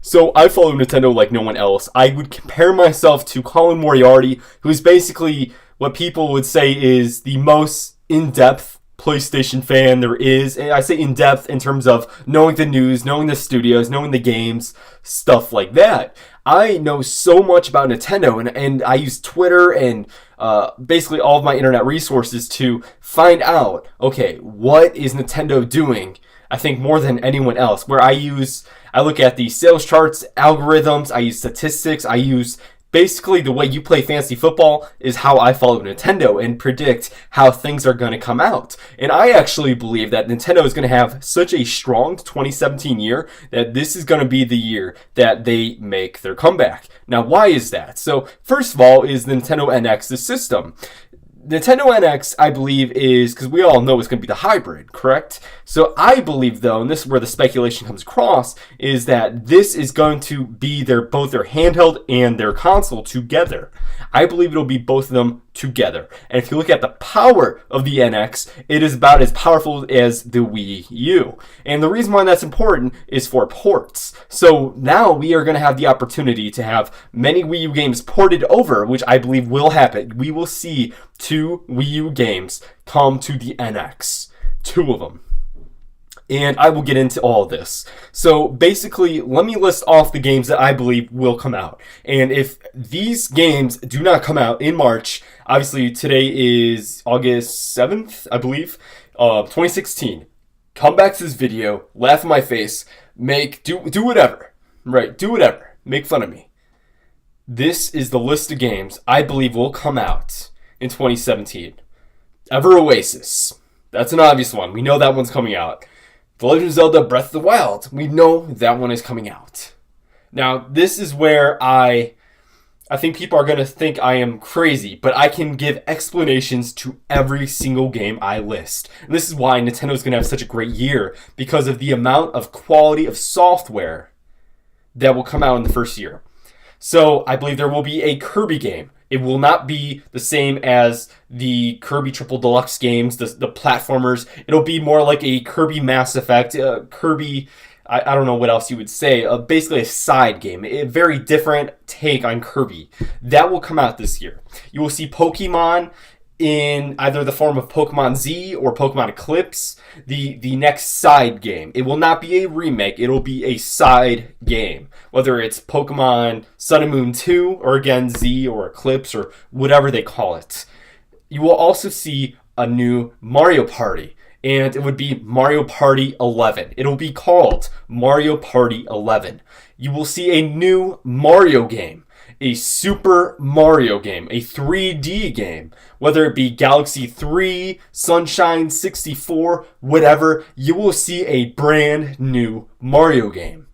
So I follow Nintendo like no one else. I would compare myself to Colin Moriarty, who's basically what people would say is the most in-depth PlayStation fan there is. And I say in-depth in terms of knowing the news, knowing the studios, knowing the games, stuff like that. I know so much about Nintendo, and I use Twitter and basically all of my internet resources to find out, okay, what is Nintendo doing? I think more than anyone else, where I look at the sales charts, algorithms, I use statistics, I use basically the way you play fantasy football is how I follow Nintendo and predict how things are going to come out. And I actually believe that Nintendo is going to have such a strong 2017 year that this is going to be the year that they make their comeback. Now, why is that? So, first of all, is the Nintendo NX the system. Nintendo NX, I believe, is, because we all know it's going to be the hybrid, correct? So I believe, though, and this is where the speculation comes across, is that this is going to be both their handheld and their console together. I believe it'll be both of them together. And if you look at the power of the NX, it is about as powerful as the Wii U. And the reason why that's important is for ports. So now we are going to have the opportunity to have many Wii U games ported over, which I believe will happen. We will see 2 Wii U games come to the NX. 2 of them. And I will get into all of this. So basically, let me list off the games that I believe will come out. And if these games do not come out in March, obviously today is August 7th, I believe, 2016. Come back to this video, laugh in my face, do whatever. Right, do whatever. Make fun of me. This is the list of games I believe will come out in 2017. Ever Oasis. That's an obvious one. We know that one's coming out. The Legend of Zelda Breath of the Wild. We know that one is coming out. Now, this is where I think people are going to think I am crazy, but I can give explanations to every single game I list. And this is why Nintendo is going to have such a great year, because of the amount of quality of software that will come out in the first year. So I believe there will be a Kirby game. It will not be the same as the Kirby Triple Deluxe games, the platformers. It'll be more like a Kirby Mass Effect, Kirby, I don't know what else you would say, basically a side game, a very different take on Kirby. That will come out this year. You will see Pokemon in either the form of Pokemon Z or Pokemon Eclipse, the next side game. It will not be a remake, it'll be a side game. Whether it's Pokemon Sun and Moon 2, or again Z or Eclipse, or whatever they call it. You will also see a new Mario Party, and it would be Mario Party 11. It'll be called Mario Party 11. You will see a new Mario game. A Super Mario game, a 3D game, whether it be Galaxy 3, Sunshine 64, whatever, you will see a brand new Mario game.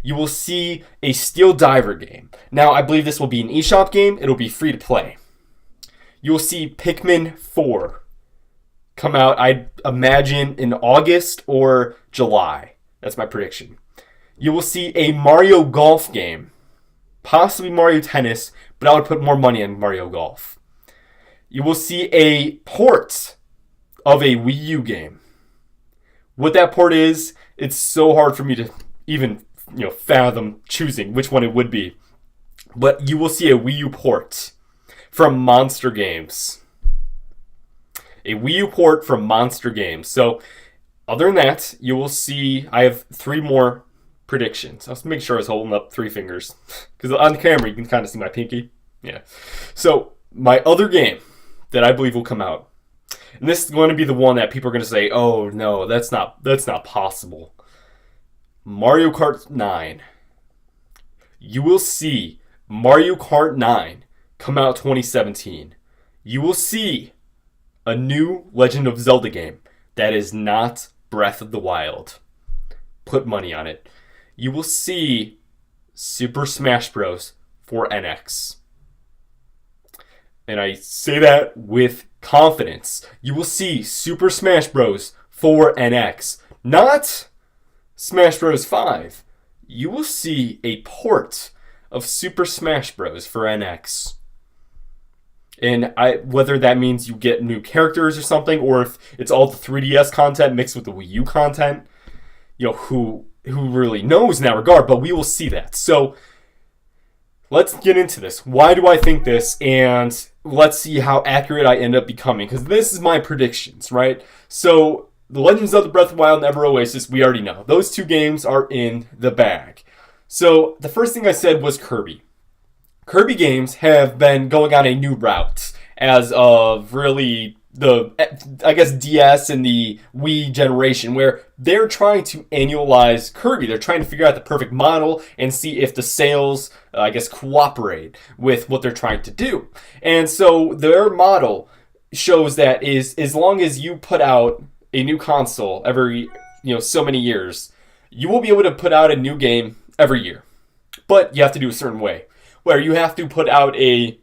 You will see a Steel Diver game. Now, I believe this will be an eShop game. It'll be free to play. You will see Pikmin 4 come out, I imagine, in August or July. That's my prediction. You will see a Mario Golf game. Possibly Mario Tennis, but I would put more money on Mario Golf. You will see a port of a Wii U game. What that port is, it's so hard for me to even fathom choosing which one it would be. But you will see a Wii U port from Monster Games. A Wii U port from Monster Games. So, other than that, you will see, I have 3 more predictions. I'll make sure I was holding up 3 fingers, because on camera you can kind of see my pinky. Yeah. So my other game that I believe will come out, and this is going to be the one that people are going to say, "Oh no, that's not possible." Mario Kart 9. You will see Mario Kart 9 come out 2017. You will see a new Legend of Zelda game that is not Breath of the Wild. Put money on it. You will see Super Smash Bros. For NX. And I say that with confidence. You will see Super Smash Bros. For NX. Not Smash Bros. 5. You will see a port of Super Smash Bros. For NX. And whether that means you get new characters or something, or if it's all the 3DS content mixed with the Wii U content, who who really knows in that regard, but we will see that. So let's get into this. Why do I think this? And let's see how accurate I end up becoming, because this is my predictions, right? So The Legend of Zelda Breath of the Wild and Ever Oasis, we already know. Those two games are in the bag. So the first thing I said was Kirby. Kirby games have been going on a new route as of really the, I guess, DS and the Wii generation, where they're trying to annualize Kirby. They're trying to figure out the perfect model and see if the sales, I guess, cooperate with what they're trying to do. And so their model shows that is as long as you put out a new console every, so many years, you will be able to put out a new game every year. But you have to do a certain way, where you have to put out a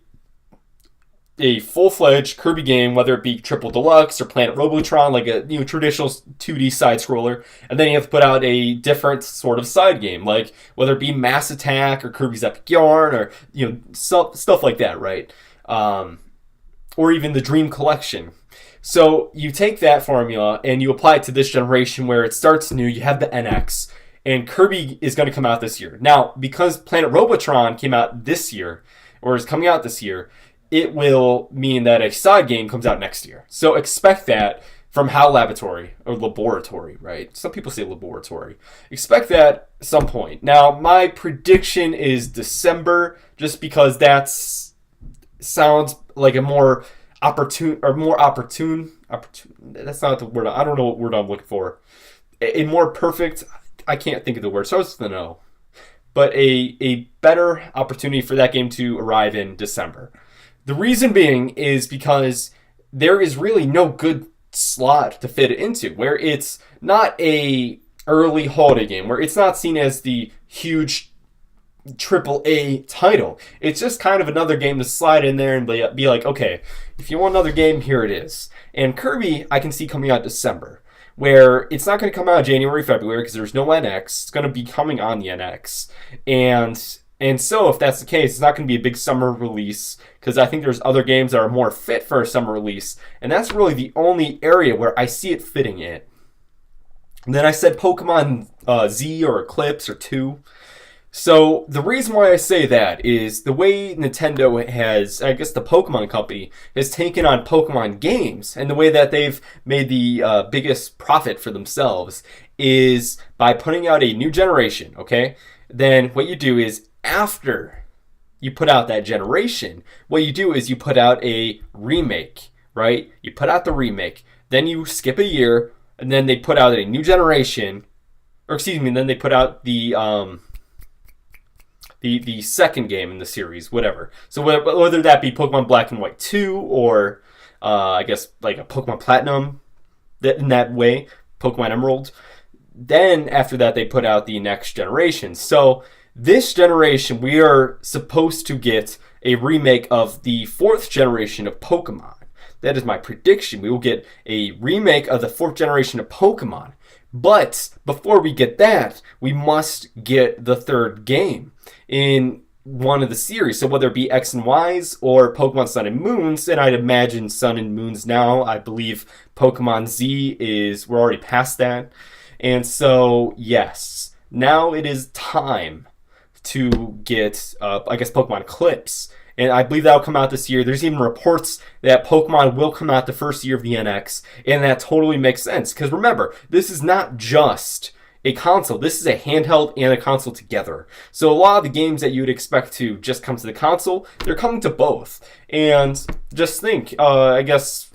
full-fledged Kirby game, whether it be Triple Deluxe or Planet Robotron, like a traditional 2D side-scroller, and then you have to put out a different sort of side game, like whether it be Mass Attack or Kirby's Epic Yarn or stuff like that, right? Or even the Dream Collection. So you take that formula and you apply it to this generation where it starts new. You have the NX, and Kirby is going to come out this year. Now, because Planet Robotron came out this year, or is coming out this year, it will mean that a side game comes out next year. So expect that from HAL Laboratory, or Laboratory, right? Some people say Laboratory. Expect that at some point. Now, my prediction is December, just because that sounds like a more opportune, that's not the word, I don't know what word I'm looking for. A more perfect, I can't think of the word, so it's the no. But a better opportunity for that game to arrive in December. The reason being is because there is really no good slot to fit it into, where it's not a early holiday game, where it's not seen as the huge AAA title. It's just kind of another game to slide in there and be like, okay, if you want another game, here it is. And Kirby, I can see coming out December, where it's not going to come out January, February, because there's no NX. It's going to be coming on the NX. And so if that's the case, it's not going to be a big summer release, because I think there's other games that are more fit for a summer release. And that's really the only area where I see it fitting in. And then I said Pokemon Z or Eclipse or 2. So the reason why I say that is the way Nintendo has, I guess the Pokemon Company, has taken on Pokemon games, and the way that they've made the biggest profit for themselves is by putting out a new generation, okay? Then what you do is, after you put out that generation, what you do is you put out a remake, right? You put out the remake, then you skip a year, and then they put out a new generation, then they put out the second game in the series, whatever. So whether that be Pokemon Black and White 2 or I guess like a Pokemon Platinum, in that way, Pokemon Emerald, then after that they put out the next generation. So this generation, we are supposed to get a remake of the 4th generation of Pokemon. That is my prediction. We will get a remake of the 4th generation of Pokemon. But before we get that, we must get the 3rd game in one of the series. So whether it be X and Y's or Pokemon Sun and Moons, and I'd imagine Sun and Moons now. I believe Pokemon Z we're already past that. And so, yes, now it is time to get, I guess, Pokemon Eclipse. And I believe that'll come out this year. There's even reports that Pokemon will come out the first year of the NX, and that totally makes sense. Because remember, this is not just a console. This is a handheld and a console together. So a lot of the games that you would expect to just come to the console, they're coming to both. And just think, I guess,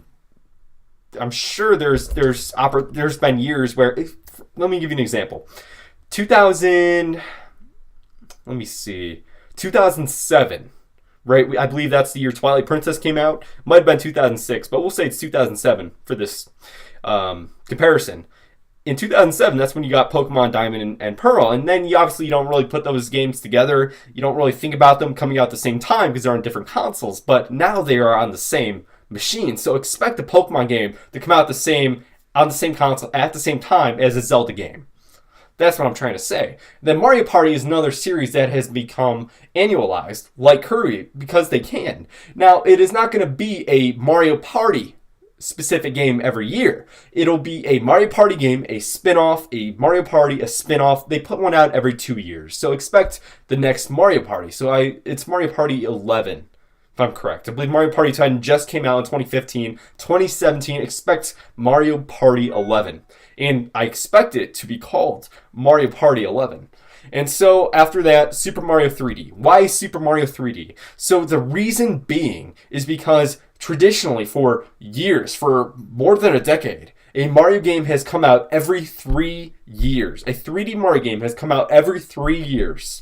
I'm sure there's been years where, let me give you an example. 2007. Right, I believe that's the year Twilight Princess came out. Might have been 2006, but we'll say it's 2007 for this comparison. In 2007, that's when you got Pokemon Diamond and Pearl, and then you don't really put those games together. You don't really think about them coming out at the same time because they're on different consoles, but now they are on the same machine. So expect a Pokemon game to come out on the same console at the same time as a Zelda game. That's what I'm trying to say. Then Mario Party is another series that has become annualized, like Kirby, because they can. Now, it is not going to be a Mario Party specific game every year. It'll be a Mario Party game, a spin-off, a Mario Party, a spin-off. They put one out every 2 years. So expect the next Mario Party. So it's Mario Party 11, if I'm correct. I believe Mario Party 10 just came out in 2015. 2017, expect Mario Party 11. And I expect it to be called Mario Party 11. And so after that, Super Mario 3D. Why Super Mario 3D? So the reason being is because traditionally for years, for more than a decade, a Mario game has come out every 3 years. A 3D Mario game has come out every 3 years.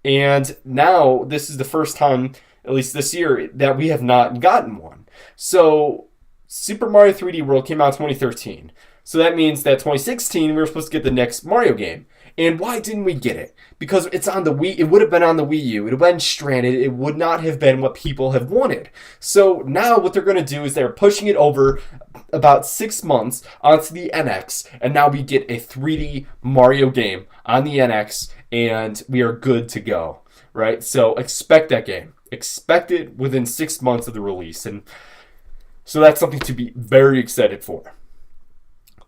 And now this is the first time, at least this year, that we have not gotten one. So Super Mario 3D World came out in 2013. So that means that 2016 we were supposed to get the next Mario game. And why didn't we get it? Because it's on the Wii. It would have been on the Wii U. It would have been stranded. It would not have been what people have wanted. So now what they're going to do is they're pushing it over about 6 months onto the NX. And now we get a 3D Mario game on the NX. And we are good to go. Right? So expect that game. Expect it within 6 months of the release. And so that's something to be very excited for.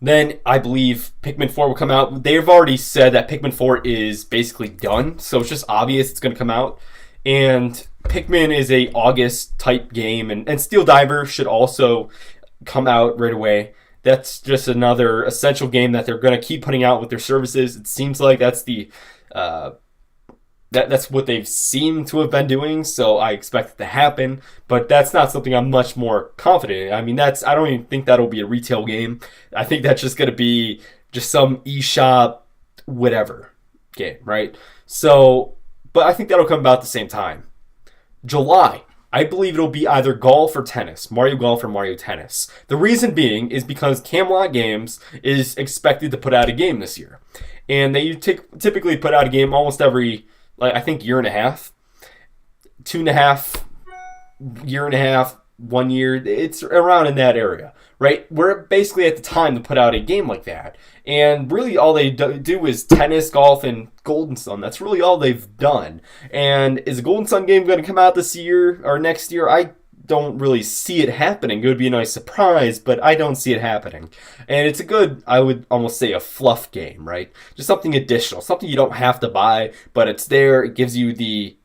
Then I believe Pikmin 4 will come out. They've already said that Pikmin 4 is basically done, so it's just obvious it's going to come out. And Pikmin is a August type game, and Steel Diver should also come out right away. That's just another essential game that they're going to keep putting out with their services. It seems like that's the that's what they've seemed to have been doing, so I expect it to happen, but that's not something I'm much more confident in. I mean, I don't even think that'll be a retail game. I think that's just going to be just some eShop whatever game, right? So, but I think that'll come about at the same time. July, I believe it'll be either Golf or Tennis, Mario Golf or Mario Tennis. The reason being is because Camelot Games is expected to put out a game this year, and they typically put out a game almost every, I think, year and a half, 2.5, year and a half, 1 year. It's around in that area, right? We're basically at the time to put out a game like that. And really all they do is tennis, golf, and Golden Sun. That's really all they've done. And is a Golden Sun game going to come out this year or next year? I don't really see it happening. It would be a nice surprise, but I don't see it happening. And it's a good, I would almost say, a fluff game, right? Just something additional, something you don't have to buy, but it's there. It gives you the,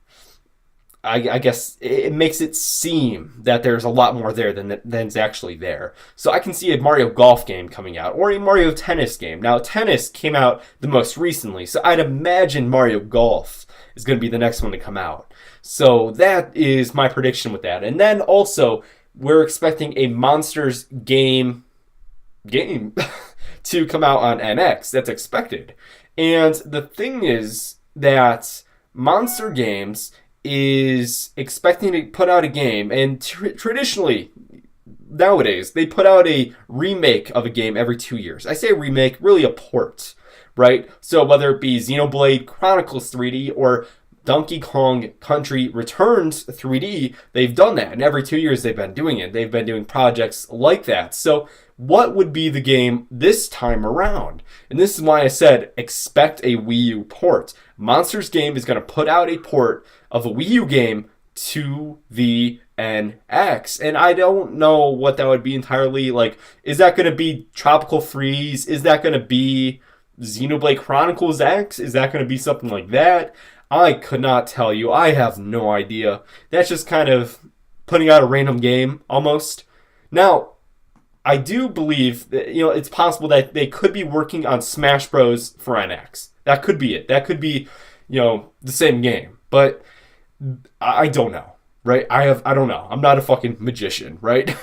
I guess, it makes it seem that there's a lot more there than's actually there. So I can see a Mario Golf game coming out, or a Mario Tennis game. Now, Tennis came out the most recently, so I'd imagine Mario Golf is going to be the next one to come out. So that is my prediction with that. And then also, we're expecting a Monsters game to come out on NX. That's expected. And the thing is that Monster Games is expecting to put out a game, and traditionally, nowadays, they put out a remake of a game every 2 years. I say remake, really a port, right? So whether it be Xenoblade Chronicles 3D or Donkey Kong Country Returns 3D, they've done that. And every 2 years they've been doing it. They've been doing projects like that. So what would be the game this time around? And this is why I said expect a Wii U port. Monsters Game is going to put out a port of a Wii U game to the NX. And I don't know what that would be entirely. Like, is that going to be Tropical Freeze? Is that going to be Xenoblade Chronicles X? Is that going to be something like that? I could not tell you. I have no idea. That's just kind of putting out a random game, almost. Now, I do believe that, it's possible that they could be working on Smash Bros. For NX. That could be it. That could be, the same game. But I don't know, right? I don't know. I'm not a fucking magician, right?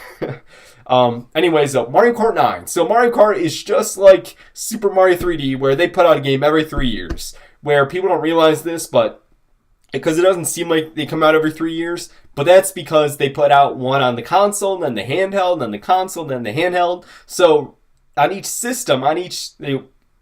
Anyways, Mario Kart 9. So Mario Kart is just like Super Mario 3D, where they put out a game every 3 years. Where people don't realize this, but because it doesn't seem like they come out every 3 years, but that's because they put out one on the console, then the handheld, then the console, then the handheld. So on each system, on each,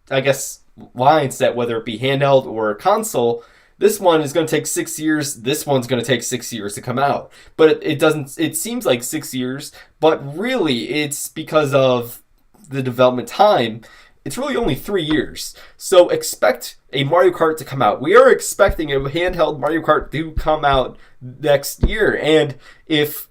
I guess, line set, whether it be handheld or console, this one is going to take 6 years. This one's going to take 6 years to come out. But it doesn't, it seems like 6 years, but really it's because of the development time. It's really only 3 years. So expect a Mario Kart to come out. We are expecting a handheld Mario Kart to come out next year. And if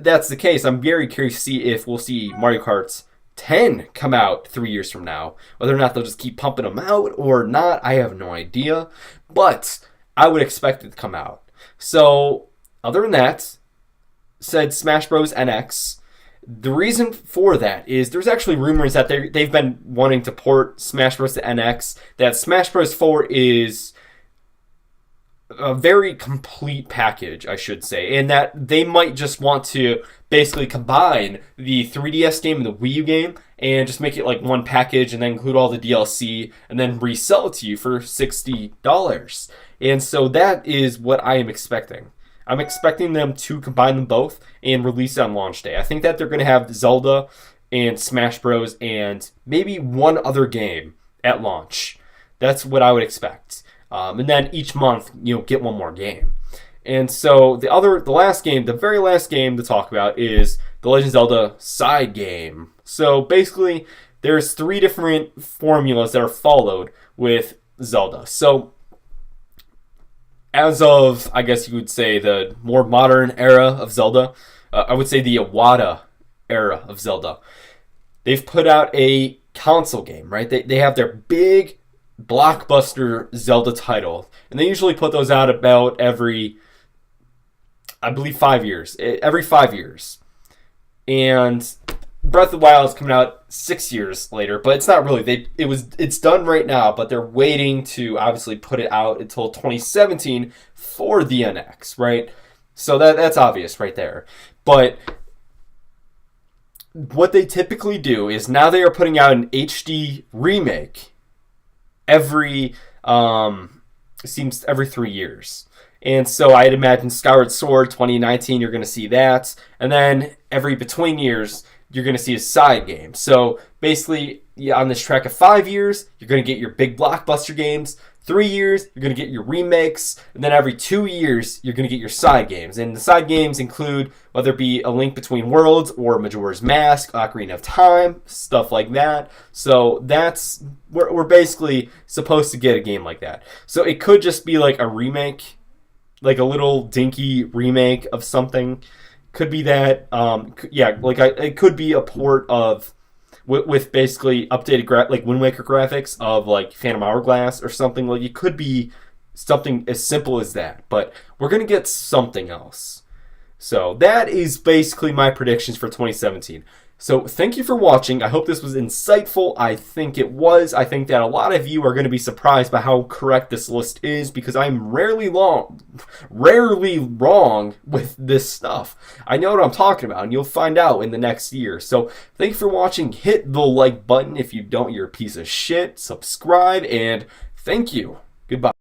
that's the case, I'm very curious to see if we'll see Mario Kart 10 come out 3 years from now. Whether or not they'll just keep pumping them out or not, I have no idea. But I would expect it to come out. So, other than that, said Smash Bros. NX. The reason for that is there's actually rumors that they've been wanting to port Smash Bros. To NX. That Smash Bros. 4 is a very complete package, I should say, and that they might just want to basically combine the 3DS game and the Wii U game and just make it like one package and then include all the DLC and then resell it to you for $60. And so that is what I am expecting. I'm expecting them to combine them both and release it on launch day. I think that they're going to have Zelda and Smash Bros. And maybe one other game at launch. That's what I would expect. And then each month, get one more game. And so the very last game to talk about is the Legend of Zelda side game. So basically, there's 3 different formulas that are followed with Zelda. So as of, I guess you would say, the more modern era of Zelda, I would say the Iwata era of Zelda, they've put out a console game, right? They have their big blockbuster Zelda title, and they usually put those out about every, I believe, 5 years. Every 5 years. And Breath of the Wild is coming out 6 years later, but it's not really. It's done right now, but they're waiting to obviously put it out until 2017 for the NX, right? So that's obvious right there. But what they typically do is now they are putting out an HD remake seems every 3 years. And so I'd imagine Skyward Sword 2019, you're going to see that. And then every between years, you're going to see a side game. So basically, on this track of 5 years, you're going to get your big blockbuster games. 3 years, you're going to get your remakes. And then every 2 years, you're going to get your side games. And the side games include whether it be A Link Between Worlds or Majora's Mask, Ocarina of Time, stuff like that. So we're basically supposed to get a game like that. So it could just be like a remake, like a little dinky remake of something. Could be that. It could be a port of with basically updated like Wind Waker graphics of like Phantom Hourglass or something. Like it could be something as simple as that. But we're gonna get something else. So that is basically my predictions for 2017. So thank you for watching. I hope this was insightful. I think it was. I think that a lot of you are going to be surprised by how correct this list is because I'm rarely wrong with this stuff. I know what I'm talking about, and you'll find out in the next year. So thank you for watching. Hit the like button. If you don't, you're a piece of shit. Subscribe, and thank you. Goodbye.